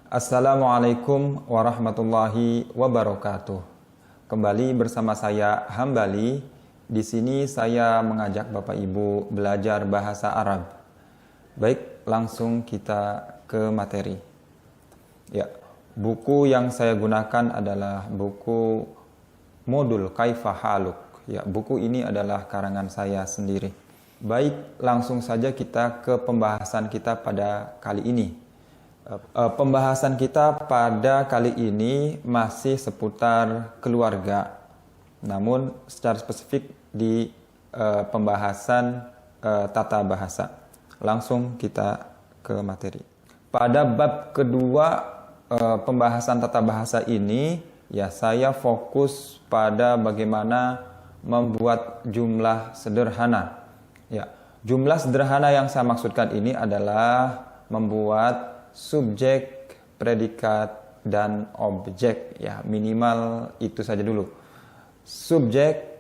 Assalamualaikum warahmatullahi wabarakatuh. Kembali bersama saya Hambali. Di sini saya mengajak Bapak Ibu belajar bahasa Arab. Baik, langsung kita ke materi. Ya, buku yang saya gunakan adalah buku modul Kaifa Haluk. Ya, buku ini adalah karangan saya sendiri. Baik, langsung saja kita ke pembahasan kita pada kali ini. Pembahasan kita pada kali ini masih seputar keluarga, namun secara spesifik di pembahasan tata bahasa. Langsung kita ke materi. Pada bab kedua pembahasan tata bahasa ini, ya saya fokus pada bagaimana membuat jumlah sederhana. Ya, jumlah sederhana yang saya maksudkan ini adalah membuat subjek, predikat, dan objek. Ya, minimal itu saja dulu. Subjek,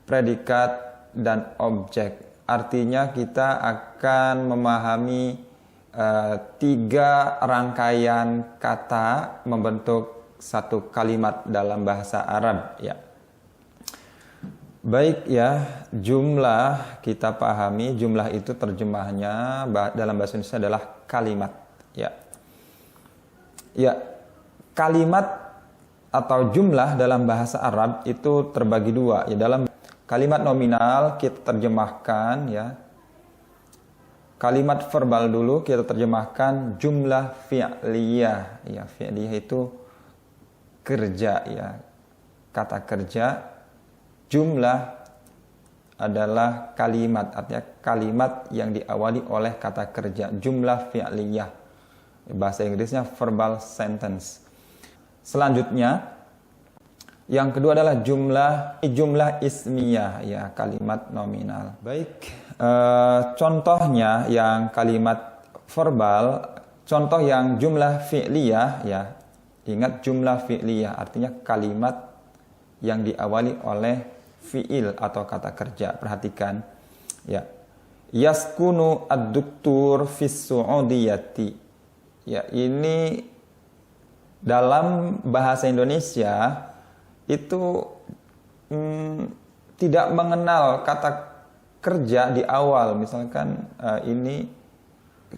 predikat, dan objek. Artinya kita akan memahami 3 rangkaian kata membentuk satu kalimat dalam bahasa Arab. Ya. Baik ya, jumlah kita pahami, jumlah itu terjemahnya dalam bahasa Indonesia adalah kalimat. Ya, kalimat atau jumlah dalam bahasa Arab itu terbagi 2. Ya, dalam kalimat nominal kita terjemahkan ya. Kalimat verbal dulu kita terjemahkan jumlah fi'liyah. Ya, fi'liyah itu kerja ya. Kata kerja. Jumlah adalah kalimat, artinya kalimat yang diawali oleh kata kerja, jumlah fi'liyah. Bahasa Inggrisnya verbal sentence. Selanjutnya, yang kedua adalah jumlah ismiyah, ya kalimat nominal. Baik, contohnya yang kalimat verbal, contoh yang jumlah fi'liyah, ya ingat jumlah fi'liyah artinya kalimat yang diawali oleh fi'il atau kata kerja. Perhatikan ya. Yaskunu ad-duktur fis su'udiyati. Ya, ini dalam bahasa Indonesia itu tidak mengenal kata kerja di awal. Misalkan ini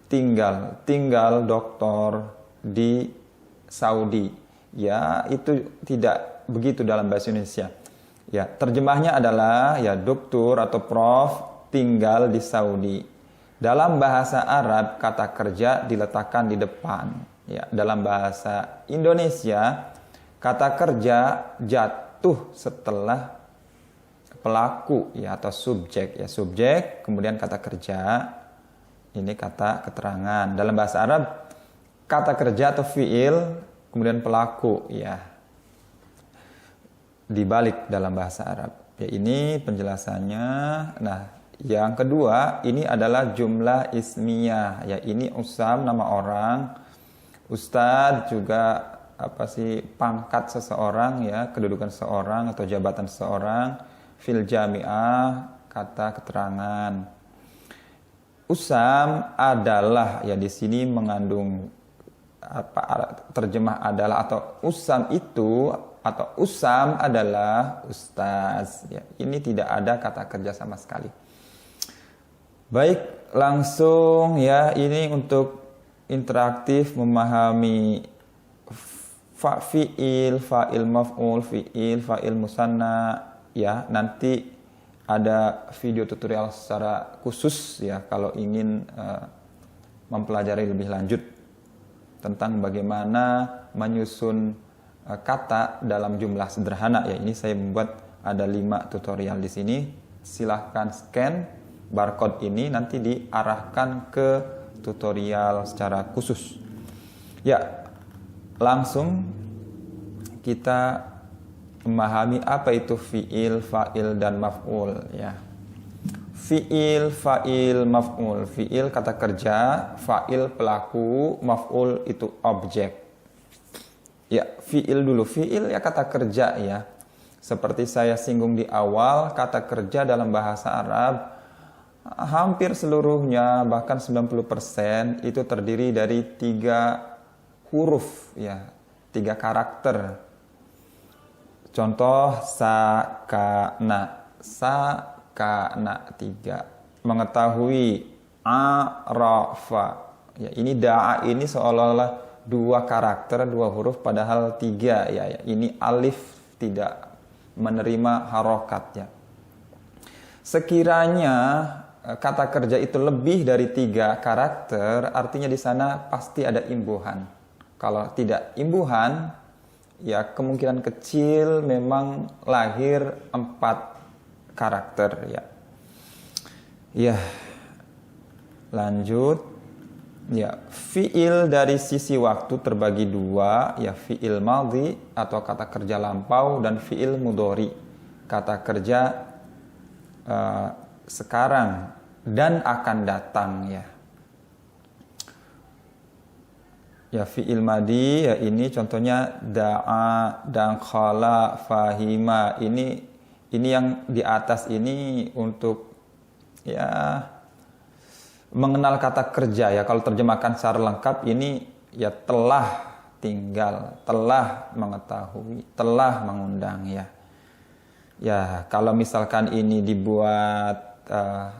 tinggal doktor di Saudi. Ya, itu tidak begitu dalam bahasa Indonesia. Ya, terjemahnya adalah ya doktor atau prof tinggal di Saudi. Dalam bahasa Arab kata kerja diletakkan di depan. Ya, dalam bahasa Indonesia kata kerja jatuh setelah pelaku ya atau subjek. Ya, subjek kemudian kata kerja. Ini kata keterangan. Dalam bahasa Arab kata kerja atau fiil kemudian pelaku ya. Dibalik dalam bahasa Arab. Ya, ini penjelasannya. Nah, yang kedua ini adalah jumlah ismiyah. Ya, ini Usam nama orang, Ustadz juga pangkat seseorang ya, kedudukan seseorang atau jabatan seseorang, fil jami'ah kata keterangan. Usam adalah ya di sini mengandung terjemah adalah atau Usam itu atau Usam adalah ustaz. Ya, ini tidak ada kata kerja sama sekali. Baik, langsung ya ini untuk interaktif memahami fa'il, fa'il maf'ul, fi'il, fa'il musanna ya. Nanti ada video tutorial secara khusus ya kalau ingin mempelajari lebih lanjut tentang bagaimana menyusun kata dalam jumlah sederhana ya. Ini saya membuat ada 5 tutorial di sini. Silahkan scan barcode ini nanti diarahkan ke tutorial secara khusus. Ya, langsung kita memahami apa itu fi'il, fa'il dan maf'ul ya. Fi'il, fa'il, maf'ul. Fi'il kata kerja, fa'il pelaku, maf'ul itu objek. Ya, fi'il dulu. Fi'il ya kata kerja ya. Seperti saya singgung di awal, kata kerja dalam bahasa Arab hampir seluruhnya, bahkan 90% itu terdiri dari 3 huruf ya, 3 karakter. Contoh sakana, 3. Mengetahui arafa. Ya, ini da'a ini seolah-olah 2 karakter, 2 huruf padahal 3 ya. Ini alif tidak menerima harokat ya. Sekiranya kata kerja itu lebih dari 3 karakter, artinya di sana pasti ada imbuhan. Kalau tidak imbuhan, ya kemungkinan kecil memang lahir 4 karakter ya. Ya, lanjut. Ya, fiil dari sisi waktu terbagi 2, ya fiil madhi atau kata kerja lampau dan fiil mudhari, kata kerja sekarang dan akan datang ya. Ya fiil madhi ya ini contohnya da'a dan khala fahima. Ini yang di atas ini untuk ya mengenal kata kerja ya. Kalau terjemahkan secara lengkap ini ya telah tinggal, telah mengetahui, telah mengundang ya. Ya kalau misalkan ini dibuat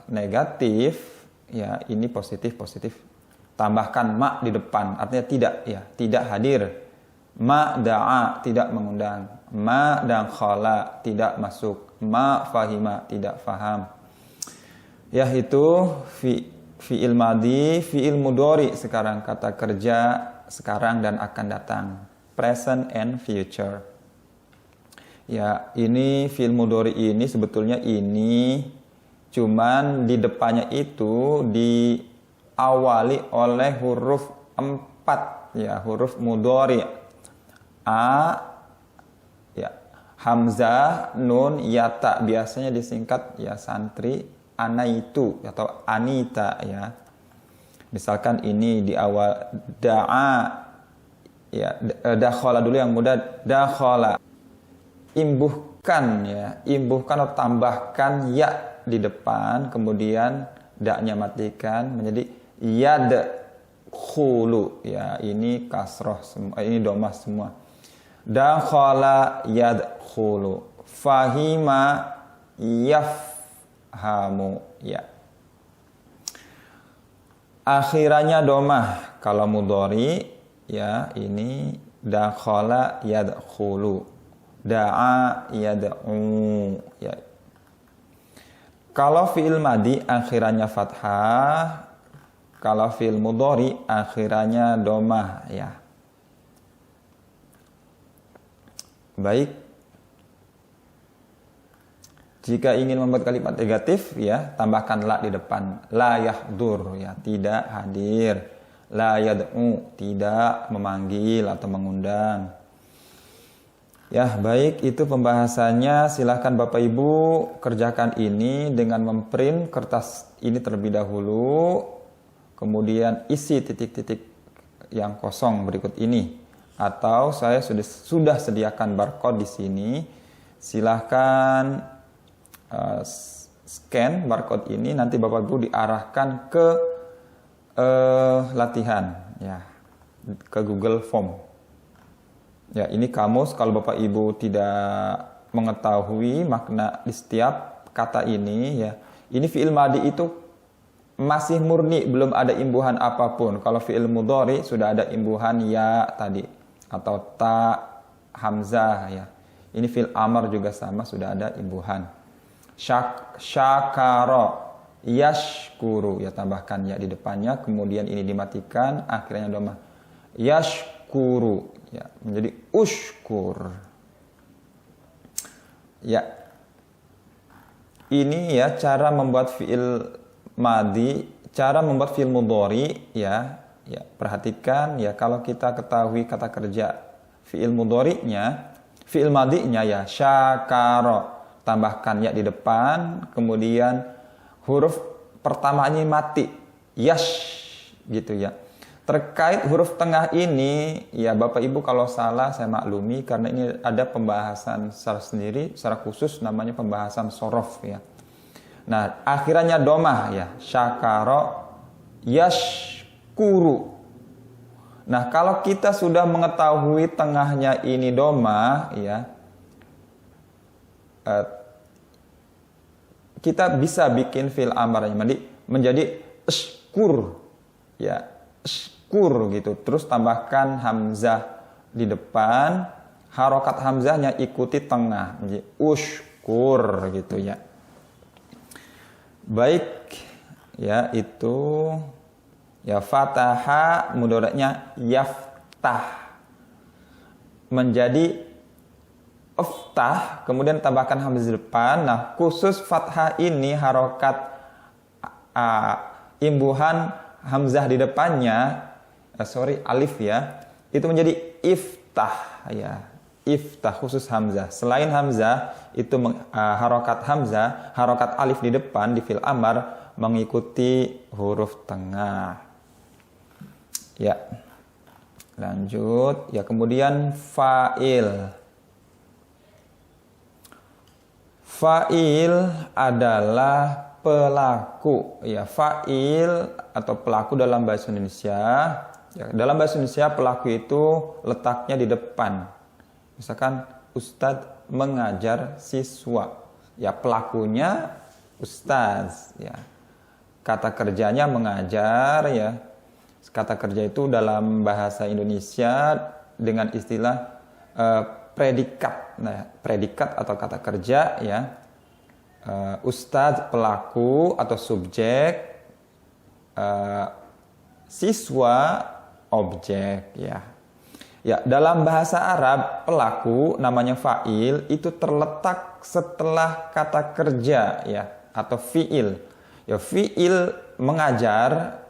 negatif ya ini positif. Tambahkan ma di depan, artinya tidak ya, tidak hadir. Ma da'a tidak mengundang, ma dan khala tidak masuk, ma fahima tidak faham. Ya itu fi'il madhi, fi'il mudhari sekarang kata kerja sekarang dan akan datang, present and future. Ya, ini fi'il mudhari ini sebetulnya ini cuman di depannya itu diawali oleh huruf 4 ya, huruf mudhari. A ya, hamzah, nun, ya ta, biasanya disingkat ya santri anaitu atau anita ya. Misalkan ini di awal da'a ya, dakhala dulu yang mudah, dakhala. Imbuhkan ya, imbuhkan atau tambahkan ya di depan, kemudian da-nya matikan menjadi yadkhulu ya, ini kasroh semua, ini domah semua. Dakhala yadkhulu, fahima yafhamu ya. Akhirannya domah kalau mudhari ya, ini dakhala yadkhulu, da'a yad'u ya. Kalau fi'il madhi akhirannya fathah, kalau fi'il mudhari akhirannya domah ya. Baik. Jika ingin membuat kalimat negatif ya, tambahkan la di depan. La yahdur ya, tidak hadir. La yad'u, tidak memanggil atau mengundang. Ya, baik, itu pembahasannya. Silahkan Bapak Ibu kerjakan ini dengan memprint kertas ini terlebih dahulu. Kemudian isi titik-titik yang kosong berikut ini. Atau saya sudah sediakan barcode di sini. Silahkan scan barcode ini, nanti Bapak Ibu diarahkan ke latihan ya, ke Google Form. Ya, ini kamus. Kalau Bapak Ibu tidak mengetahui makna di setiap kata ini ya, ini fi'il madhi itu masih murni, belum ada imbuhan apapun. Kalau fi'il mudhari sudah ada imbuhan ya tadi atau ta, hamzah ya. Ini fi'il amr juga sama, sudah ada imbuhan. Syakara yashkuru ya, tambahkan ya di depannya, kemudian ini dimatikan, akhirnya domah. Yashkuru ya, menjadi ushkur. Ya. Ini ya cara membuat fi'il madhi, cara membuat fi'il mudhari ya. Ya, perhatikan ya, kalau kita ketahui kata kerja fi'il mudhari'nya, fi'il madhi'nya ya syakara, tambahkan ya di depan, kemudian huruf pertamanya mati, yash gitu ya. Terkait huruf tengah ini ya Bapak Ibu kalau salah saya maklumi, karena ini ada pembahasan secara sendiri, secara khusus namanya pembahasan sorof ya. Nah, akhirannya domah ya, syakara yashkuru. Nah, kalau kita sudah mengetahui tengahnya ini doma, ya, kita bisa bikin fi'il amarnya menjadi ashkur, ya, ashkur gitu. Terus tambahkan hamzah di depan, harokat hamzahnya ikuti tengah, jadi ushkur gitu ya. Baik, ya itu. Ya, fataha mudhari'nya yaftah menjadi iftah, kemudian tambahkan hamzah di depan. Nah, khusus fathah ini harokat imbuhan hamzah di depannya, alif ya, itu menjadi iftah ya. Iftah khusus hamzah. Selain hamzah itu harokat hamzah, harokat alif di depan di fi'il amar mengikuti huruf tengah. Ya, lanjut. Ya, kemudian fa'il. Fa'il adalah pelaku. Ya, fa'il atau pelaku dalam bahasa Indonesia. Ya, dalam bahasa Indonesia pelaku itu letaknya di depan. Misalkan Ustadz mengajar siswa. Ya, pelakunya Ustadz. Ya, kata kerjanya mengajar ya. Kata kerja itu dalam bahasa Indonesia dengan istilah predikat. Nah, predikat atau kata kerja ya. Ustadz pelaku atau subjek, siswa objek ya. Ya, dalam bahasa Arab pelaku namanya fa'il itu terletak setelah kata kerja ya atau fi'il. Ya, fi'il mengajar.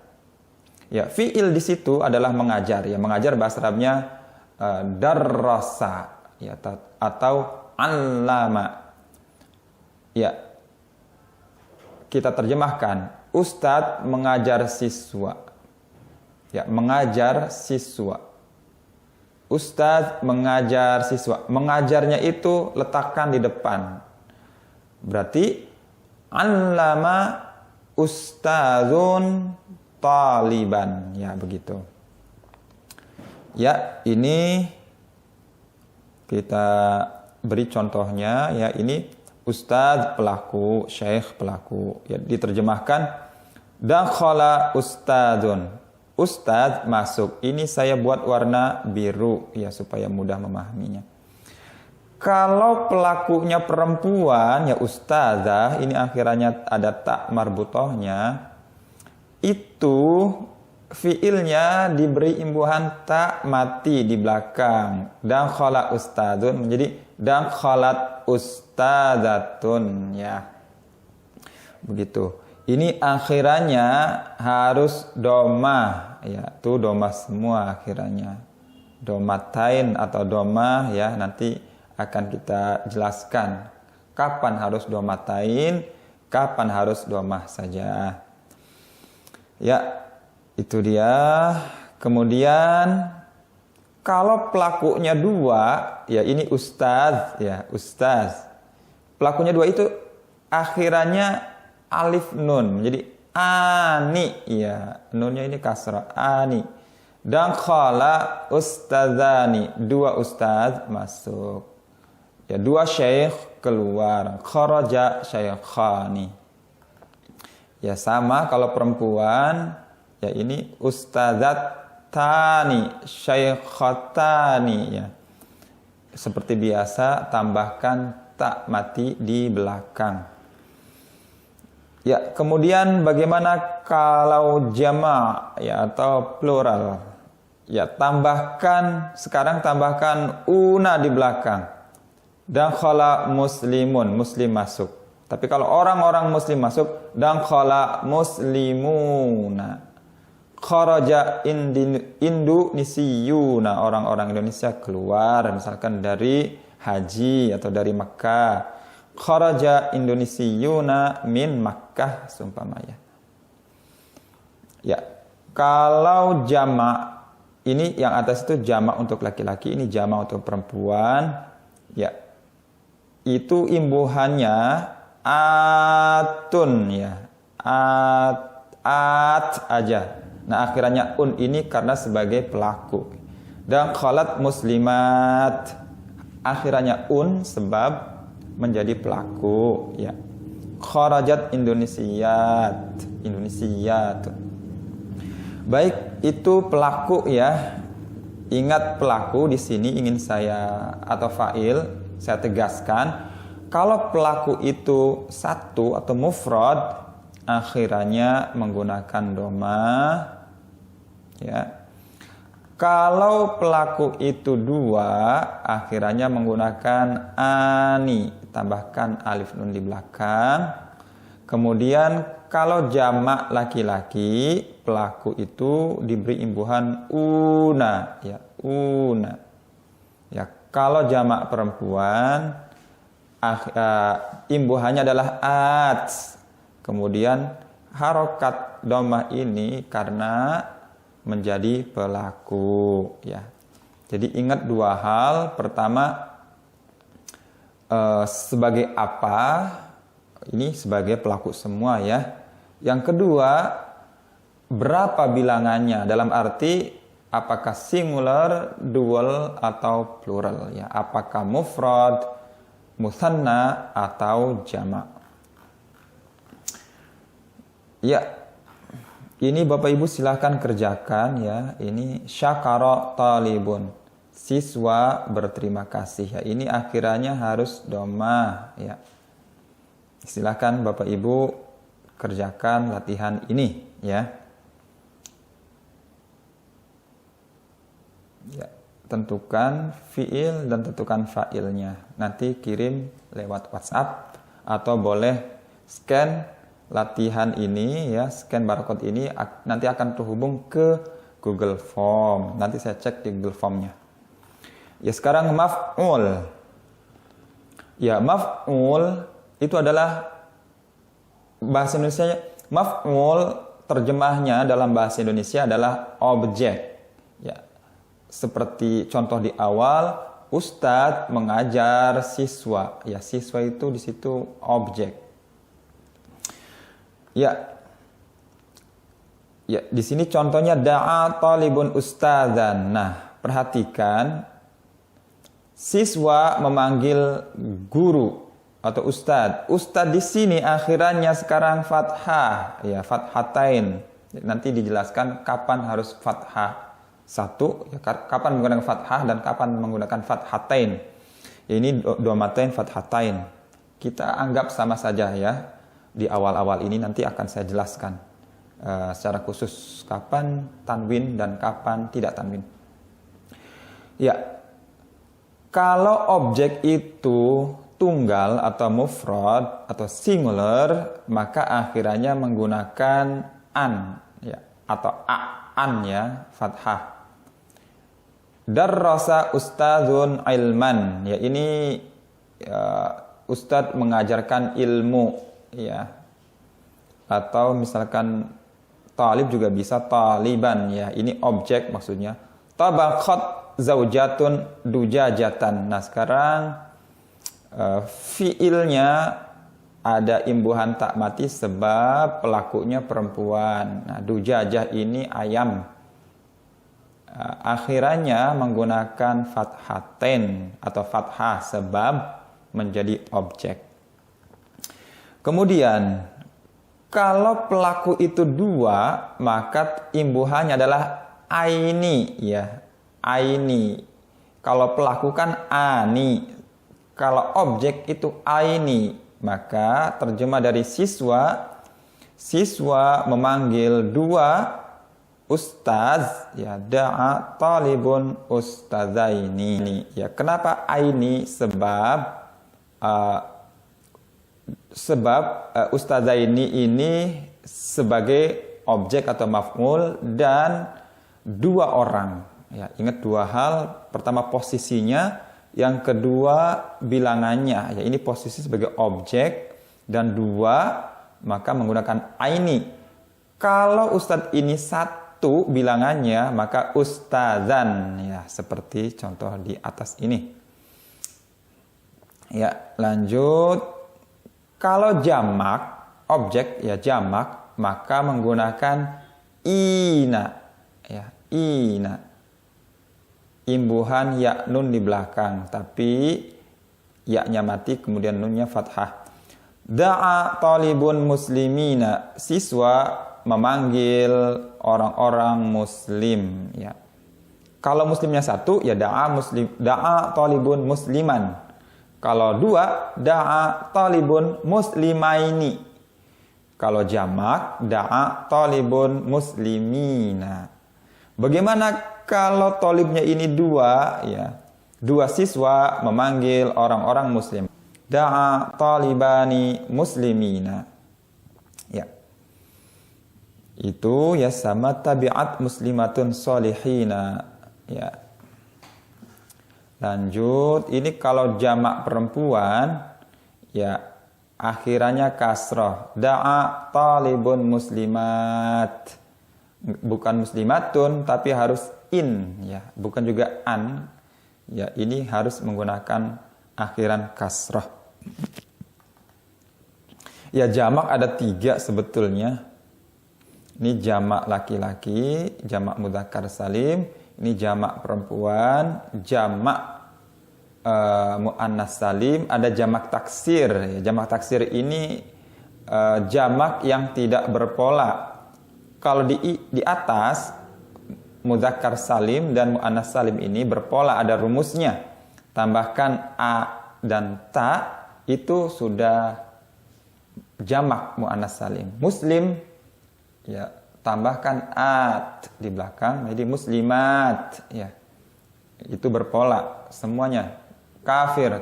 Ya, fi'il di situ adalah mengajar. Ya, mengajar bahasa Arabnya darrasa ya atau allama. Ya, kita terjemahkan Ustadz mengajar siswa. Ya, mengajar siswa. Ustadz mengajar siswa. Mengajarnya itu letakkan di depan. Berarti allama ustadzun taliban, ya begitu. Ya, ini kita beri contohnya ya, ini ustadz pelaku, syekh pelaku. Ya, diterjemahkan dakhala ustadzun. Ustadz masuk. Ini saya buat warna biru ya supaya mudah memahaminya. Kalau pelakunya perempuan ya ustazah, ini akhirannya ada tak marbutohnya. Itu fiilnya diberi imbuhan tak mati di belakang. Dakhala ustadzun menjadi dakhalat ustadzatun ya. Begitu. Ini akhirannya harus domah ya. Tuh domah semua akhirannya. Domatain atau domah ya, nanti akan kita jelaskan kapan harus domatain, kapan harus domah saja. Ya, itu dia. Kemudian kalau pelakunya dua, ya ini ustaz, ya ustaz. Pelakunya dua itu akhirannya alif nun, jadi ani, ya nunnya ini kasrah, ani. Dan khala ustazani, dua ustaz masuk. Ya, dua syekh keluar. Kharaja syekhani. Ya, sama kalau perempuan, ya ini ustazat tani, syaikhatani ya. Seperti biasa tambahkan tak mati di belakang. Ya, kemudian bagaimana kalau jama' ya atau plural? Ya, sekarang tambahkan una di belakang. Dakhala muslimun, muslim masuk. Tapi kalau orang-orang muslim masuk, dakhala muslimuna. Kharaja Indonesiyuna, orang-orang Indonesia keluar misalkan dari haji atau dari Makkah. Kharaja Indonesiyuna min Makkah seumpamanya. Ya, kalau jamak ini yang atas itu jamak untuk laki-laki, ini jamak untuk perempuan. Ya, itu imbuhannya atun ya, at aja. Nah, akhirannya un ini karena sebagai pelaku. Dakhalat muslimat, akhirannya un sebab menjadi pelaku, ya. Kharajat indonesiat. Baik, itu pelaku ya. Ingat, pelaku di sini ingin saya atau fa'il saya tegaskan, kalau pelaku itu satu atau mufrad, akhirannya menggunakan domah, ya. Kalau pelaku itu dua, akhirannya menggunakan ani, tambahkan alif nun di belakang. Kemudian kalau jamak laki-laki, pelaku itu diberi imbuhan una, ya, una. Ya, kalau jamak perempuan, imbuhannya adalah at. Kemudian harokat domah ini karena menjadi pelaku, ya. Jadi ingat dua hal. Pertama, sebagai apa? Ini sebagai pelaku semua, ya. Yang kedua, berapa bilangannya? Dalam arti apakah singular, dual atau plural, ya. Apakah mufrad, mutsanna atau jamak? Ya. Ini Bapak Ibu silahkan kerjakan, ya. Ini syakara talibun, siswa berterima kasih, ya. Ini akhirannya harus domah, ya. Silahkan Bapak Ibu kerjakan latihan ini, ya. Ya, tentukan fiil dan tentukan fa'ilnya. Nanti kirim lewat WhatsApp atau boleh scan latihan ini, ya, scan barcode ini nanti akan terhubung ke Google Form. Nanti saya cek di Google Formnya. Ya, sekarang maf'ul. Ya, maf'ul itu adalah bahasa Indonesia. Maf'ul terjemahnya dalam bahasa Indonesia adalah objek. Ya, seperti contoh di awal, Ustadz mengajar siswa. Ya, siswa itu di situ objek. Ya, di sini contohnya da'a talibun ustadzan. Nah, perhatikan, siswa memanggil guru atau ustadz. Ustadz di sini akhirannya sekarang fathah, ya, fathatain. Nanti dijelaskan kapan harus fathah satu, ya, kapan menggunakan fathah dan kapan menggunakan fathatain. Ya, ini domatain fathatain. Kita anggap sama saja, ya. Di awal-awal ini nanti akan saya jelaskan secara khusus kapan tanwin dan kapan tidak tanwin. Ya, kalau objek itu tunggal atau mufrad atau singular, maka akhirannya menggunakan an, ya, atau an, ya, fathah. Darrasa ustadzun ilman, ya, ini ustadz mengajarkan ilmu, ya. Atau misalkan talib juga bisa taliban, ya. Ini objek maksudnya. Tabaqat zaujatun dujajatan. Nah, sekarang fiilnya ada imbuhan tak mati sebab pelakunya perempuan. Nah, dujajah ini ayam. Akhirannya menggunakan fathatain atau fathah sebab menjadi objek. Kemudian, kalau pelaku itu dua, maka imbuhannya adalah aini, ya, aini. Kalau pelaku kan ani. Kalau objek itu aini, maka terjemah dari siswa memanggil dua ustaz, ya, da'a talibun ustazaini. Ya, kenapa aini? Sebab ustazaini ini sebagai objek atau maf'ul dan dua orang. Ya, ingat dua hal. Pertama posisinya, yang kedua bilangannya. Ya, ini posisi sebagai objek dan dua, maka menggunakan aini. Kalau ustadz ini satu bilangannya, maka ustazan, ya, seperti contoh di atas ini. Ya, lanjut. Kalau jamak, objek, ya, jamak, maka menggunakan ina, ya, ina. Imbuhan ya nun di belakang, tapi ya-nya mati, kemudian nunnya fathah. Da'a talibun muslimina, siswa memanggil orang-orang muslim, ya. Kalau muslimnya satu, ya da'a talibun musliman. Kalau dua, da'a talibun muslimaini. Kalau jamak, da'a talibun muslimina. Bagaimana kalau talibnya ini dua, ya, dua siswa memanggil orang-orang muslim? Da'a talibani muslimina. Ya. Itu ya sama tabi'at muslimatun solihina. Ya. Lanjut, ini kalau jamak perempuan, ya akhirannya kasroh. Da'a talibun muslimat. Bukan muslimatun, tapi harus in, ya, bukan juga an. Ya, ini harus menggunakan akhiran kasroh. Ya, jamak ada 3 sebetulnya. Ini jamak laki-laki, jamak mudzakkar salim. Ini jamak perempuan, jamak muannas salim. Ada jamak taksir. Ya, jamak taksir ini jamak yang tidak berpola. Kalau di atas mudzakkar salim dan muannas salim ini berpola, ada rumusnya. Tambahkan a dan ta, itu sudah jamak muannas salim. Muslim, ya, tambahkan at di belakang, jadi muslimat, ya. Itu berpola semuanya. Kafir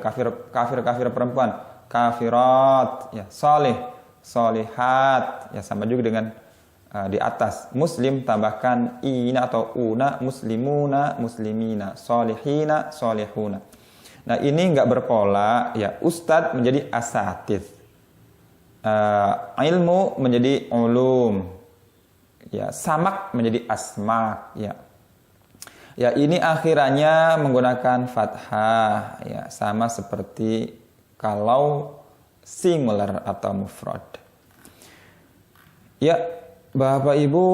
perempuan, kafirat, ya. Salih, solihat, ya, sama juga dengan di atas. Muslim tambahkan ina atau una, muslimuna, muslimina, solihina, solihuna. Nah, ini enggak berpola, ya. Ustadz menjadi asatidz, ilmu menjadi ulum, ya. Samak menjadi asmak, ya. Ya, ini akhirannya menggunakan fathah, ya, sama seperti kalau singular atau mufrad. Ya, Bapak Ibu,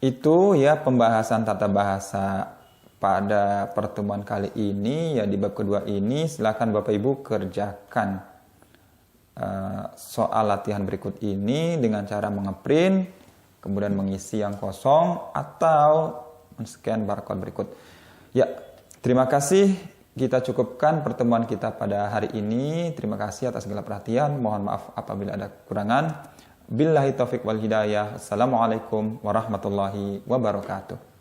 itu ya pembahasan tata bahasa pada pertemuan kali ini, ya, di bab kedua ini. Silakan Bapak Ibu kerjakan soal latihan berikut ini dengan cara mengeprint, kemudian mengisi yang kosong atau men-scan barcode berikut. Ya, terima kasih. Kita cukupkan pertemuan kita pada hari ini. Terima kasih atas segala perhatian. Mohon maaf apabila ada kekurangan. Billahi taufik wal hidayah. Assalamualaikum warahmatullahi wabarakatuh.